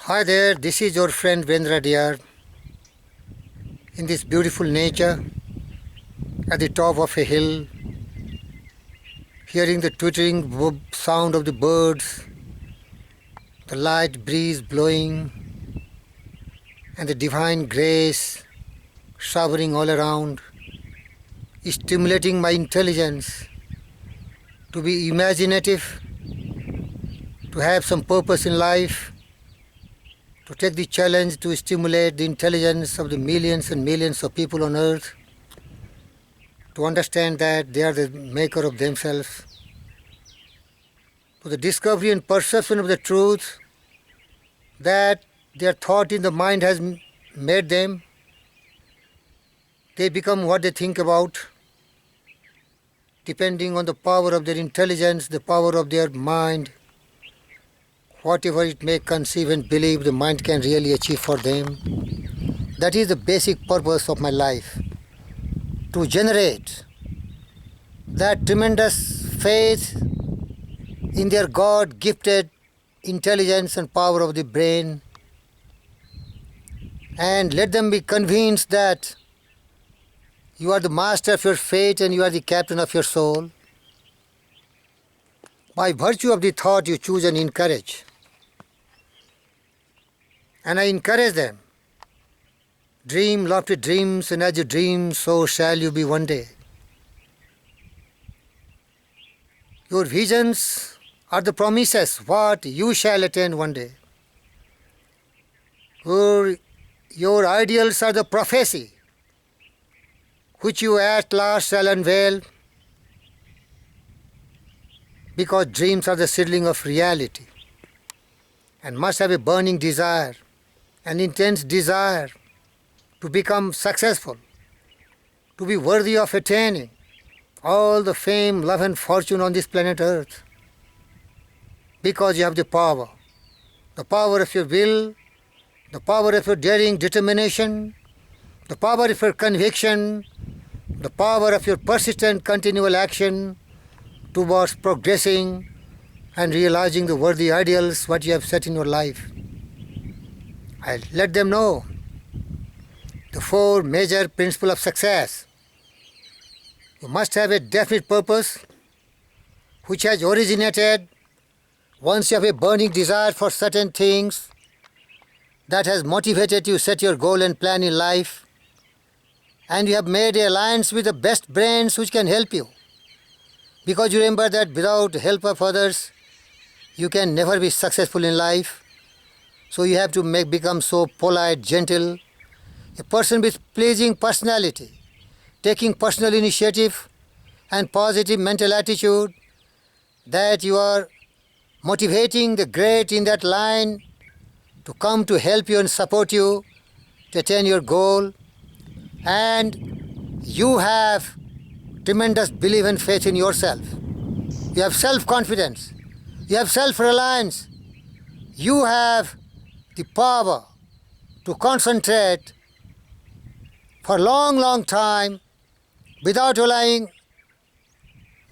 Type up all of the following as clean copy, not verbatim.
Hi there, this is your friend Vendra dear. In this beautiful nature, at the top of a hill, hearing the twittering sound of the birds, the light breeze blowing, and the divine grace showering all around, is stimulating my intelligence to be imaginative, to have some purpose in life, to take the challenge to stimulate the intelligence of the millions and millions of people on earth, to understand that they are the maker of themselves, to the discovery and perception of the truth that their thought in the mind has made them. They become what they think about, depending on the power of their intelligence, the power of their mind. Whatever it may conceive and believe, the mind can really achieve for them. That is the basic purpose of my life, to generate that tremendous faith in their God-gifted intelligence and power of the brain, and let them be convinced that you are the master of your fate and you are the captain of your soul. By virtue of the thought you choose and encourage. And I encourage them. Dream lofty dreams, and as you dream, so shall you be one day. Your visions are the promises, what you shall attain one day. Your ideals are the prophecy, which you at last shall unveil, because dreams are the seedling of reality, and must have a burning desire, an intense desire to become successful, to be worthy of attaining all the fame, love and fortune on this planet Earth. Because you have the power of your will, the power of your daring determination, the power of your conviction, the power of your persistent continual action towards progressing and realizing the worthy ideals what you have set in your life. I let them know the four major principles of success. You must have a definite purpose which has originated once you have a burning desire for certain things that has motivated you set your goal and plan in life, and you have made an alliance with the best brains which can help you, because you remember that without the help of others you can never be successful in life. So you have to become so polite, gentle, a person with pleasing personality, taking personal initiative and positive mental attitude, that you are motivating the great in that line to come to help you and support you to attain your goal. And you have tremendous belief and faith in yourself. You have self-confidence. You have self-reliance. You have the power to concentrate for a long, long time without allowing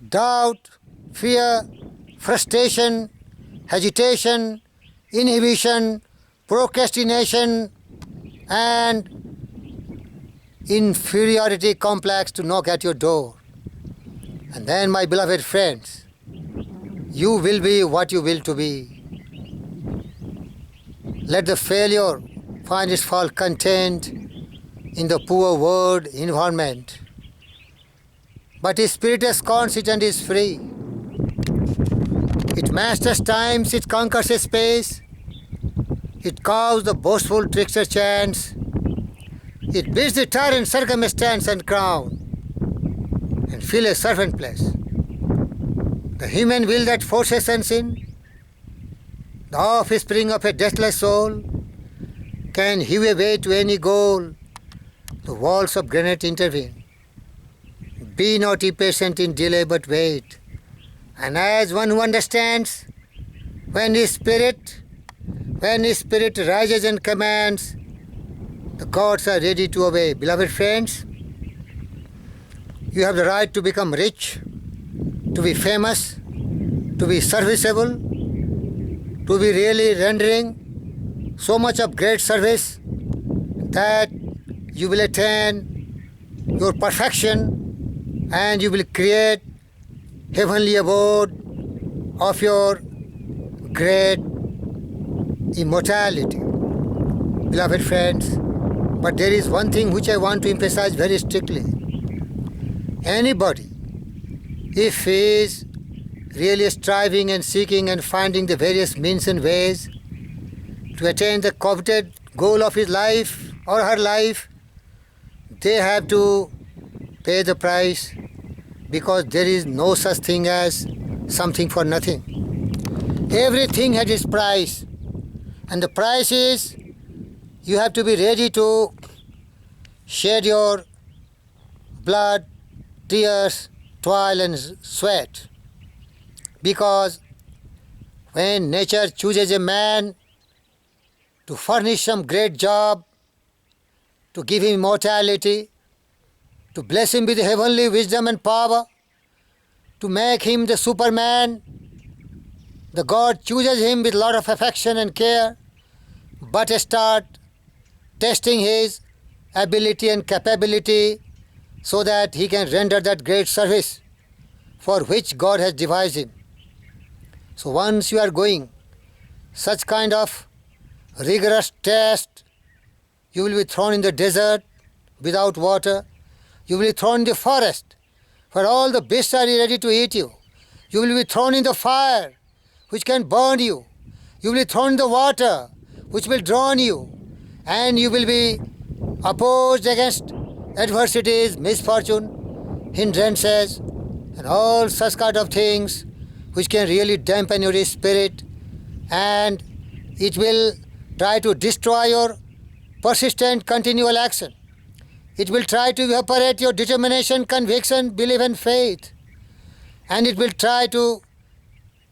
doubt, fear, frustration, hesitation, inhibition, procrastination, and inferiority complex to knock at your door. And then, my beloved friends, you will be what you will to be. Let the failure find its fault contained in the poor word environment. But his spirit is constant, is free. It masters times, it conquers a space, it cows the boastful trickster chance, it bids the tyrant circumstance and crown, and fill a servant place. The human will that forces unseen, the offspring of a deathless soul, can hew a way to any goal. The walls of granite intervene. Be not impatient in delay, but wait. And as one who understands, when his spirit rises and commands, the gods are ready to obey. Beloved friends, you have the right to become rich, to be famous, to be serviceable, to be really rendering so much of great service that you will attain your perfection and you will create heavenly abode of your great immortality. Beloved friends, but there is one thing which I want to emphasize very strictly. Anybody, if he is really striving and seeking and finding the various means and ways to attain the coveted goal of his life or her life, they have to pay the price, because there is no such thing as something for nothing. Everything has its price, and the price is you have to be ready to shed your blood, tears, toil and sweat. Because when nature chooses a man to furnish some great job, to give him immortality, to bless him with heavenly wisdom and power, to make him the Superman, the God chooses him with a lot of affection and care, but start testing his ability and capability so that he can render that great service for which God has devised him. So once you are going such kind of rigorous test, you will be thrown in the desert without water. You will be thrown in the forest where all the beasts are ready to eat you. You will be thrown in the fire which can burn you. You will be thrown in the water which will drown you. And you will be opposed against adversities, misfortune, hindrances, and all such kind of things which can really dampen your spirit, and it will try to destroy your persistent, continual action. It will try to evaporate your determination, conviction, belief and faith. And it will try to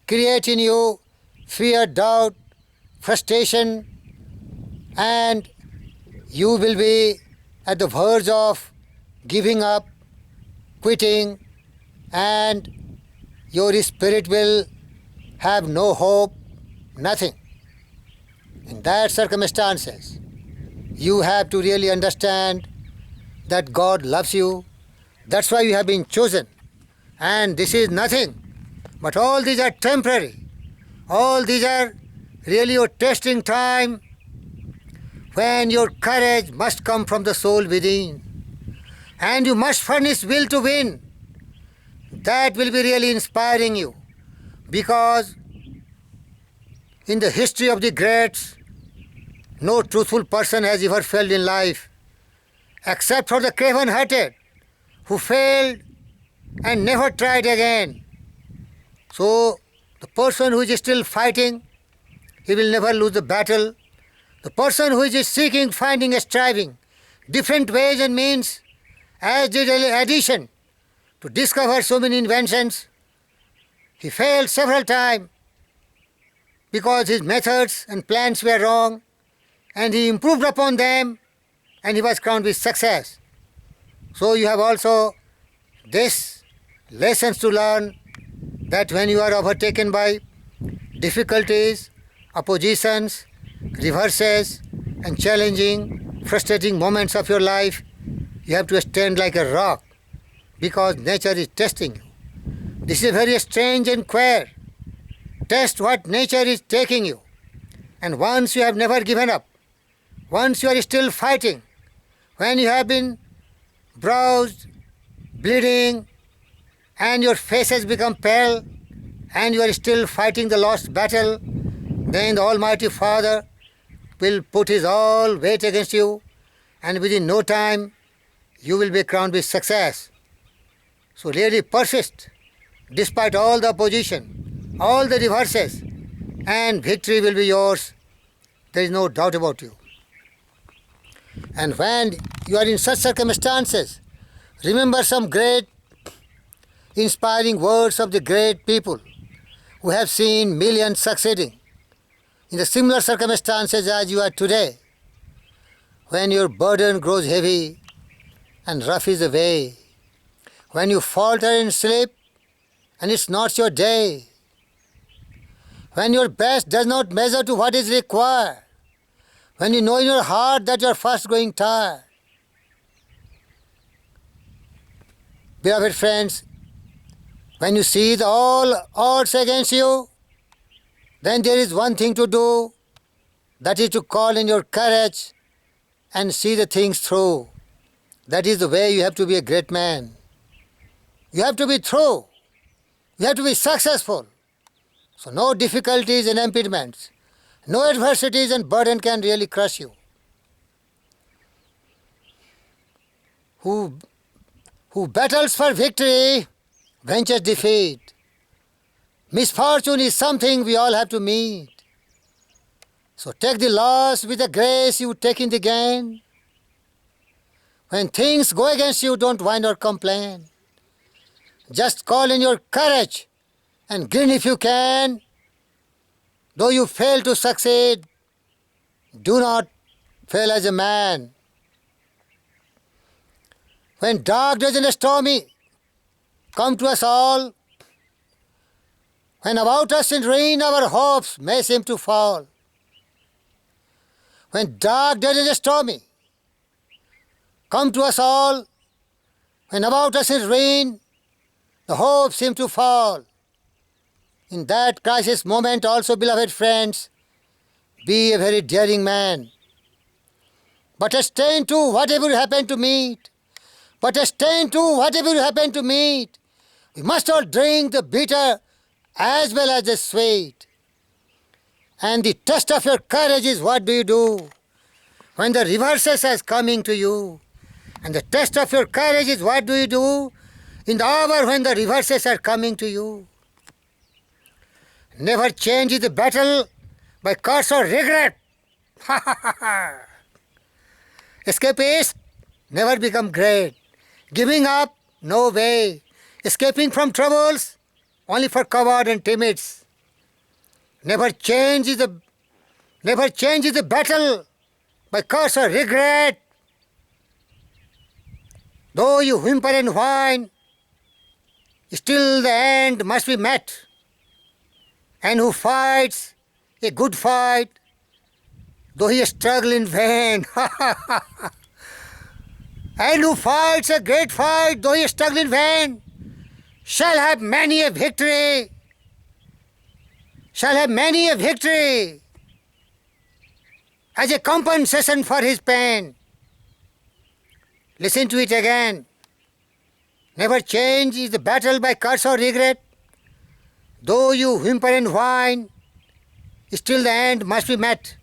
create in you fear, doubt, frustration, and you will be at the verge of giving up, quitting, and your spirit will have no hope, nothing. In that circumstances, you have to really understand that God loves you. That's why you have been chosen. And this is nothing, but all these are temporary. All these are really your testing time, when your courage must come from the soul within. And you must furnish will to win. That will be really inspiring you, because in the history of the greats, no truthful person has ever failed in life, except for the craven-hearted, who failed and never tried again. So the person who is still fighting, he will never lose the battle. The person who is seeking, finding, striving different ways and means, as did addition, to discover so many inventions, he failed several times because his methods and plans were wrong, and he improved upon them and he was crowned with success. So you have also this lessons to learn, that when you are overtaken by difficulties, oppositions, reverses and challenging, frustrating moments of your life, you have to stand like a rock, because nature is testing you. This is very strange and queer. Test what nature is taking you. And once you have never given up, once you are still fighting, when you have been bruised, bleeding, and your face has become pale, and you are still fighting the lost battle, then the Almighty Father will put His all weight against you, and within no time you will be crowned with success. So really persist, despite all the opposition, all the reverses, and victory will be yours. There is no doubt about you. And when you are in such circumstances, remember some great inspiring words of the great people who have seen millions succeeding in the similar circumstances as you are today. When your burden grows heavy and rough is the way, when you falter and slip and it's not your day, when your best does not measure to what is required, when you know in your heart that you are fast growing tired. Beloved friends, when you see the all odds against you, then there is one thing to do, that is to call in your courage and see the things through. That is the way you have to be a great man. You have to be through. You have to be successful. So no difficulties and impediments, no adversities and burden can really crush you. Who battles for victory ventures defeat. Misfortune is something we all have to meet. So take the loss with the grace you take in the gain. When things go against you, don't whine or complain. Just call in your courage and grin if you can. Though you fail to succeed, do not fail as a man. When dark days and stormy come to us all, when about us in rain our hopes may seem to fall, when dark days and stormy come to us all, when about us in rain the hopes seem to fall, in that crisis moment also, beloved friends, be a very daring man. But attain to whatever you happen to meet. But attain to whatever you happen to meet. We must all drink the bitter as well as the sweet. And the test of your courage is, what do you do when the reverses are coming to you? And the test of your courage is, what do you do in the hour when the reverses are coming to you? Never change the battle by curse or regret. Escapists never become great. Giving up, no way. Escaping from troubles, only for coward and timids. Never change the battle by curse or regret. Though you whimper and whine, still the end must be met. And who fights a good fight, though he struggle in vain. And who fights a great fight, though he struggle in vain, shall have many a victory. Shall have many a victory as a compensation for his pain. Listen to it again. Never change the battle by curse or regret. Though you whimper and whine, still the end must be met.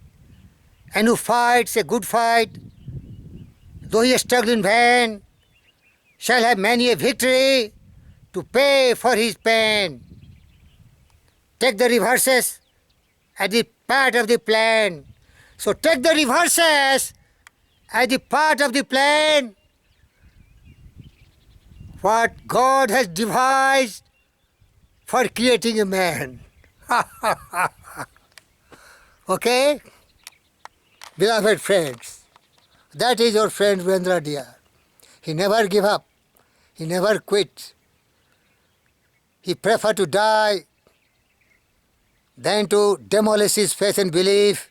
And who fights a good fight, though he struggle in vain, shall have many a victory to pay for his pain. Take the reverses as the part of the plan. So take the reverses as the part of the plan. What God has devised for creating a man. Okay? Beloved friends, that is your friend Vendra dear. He never give up. He never quit. He preferred to die than to demolish his faith and belief.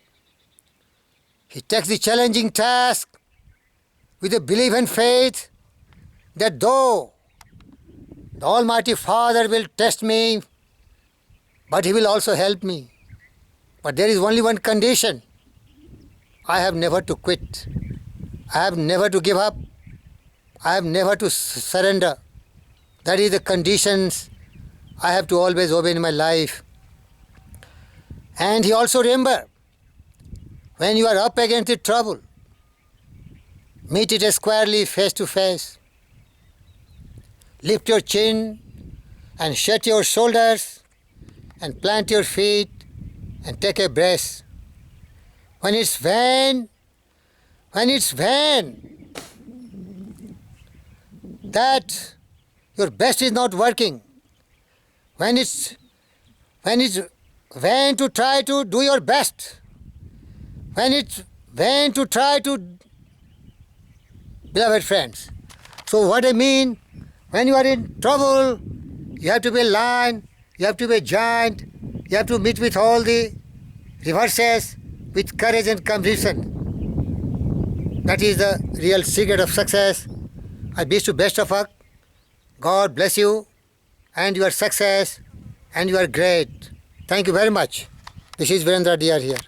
He takes the challenging task with a belief and faith that though the Almighty Father will test me, but He will also help me. But there is only one condition. I have never to quit. I have never to give up. I have never to surrender. That is the conditions I have to always obey in my life. And He also remember, when you are up against the trouble, meet it squarely face to face. Lift your chin and shut your shoulders and plant your feet and take a breath. When it's vain that your best is not working, when it's vain to try to do your best, when it's vain to try to, beloved friends. So what I mean, when you are in trouble, you have to be a lion, you have to be a giant, you have to meet with all the reverses with courage and conviction. That is the real secret of success. I wish you best of luck. God bless you and your success, and you are great. Thank you very much. This is Virendra Diyar here.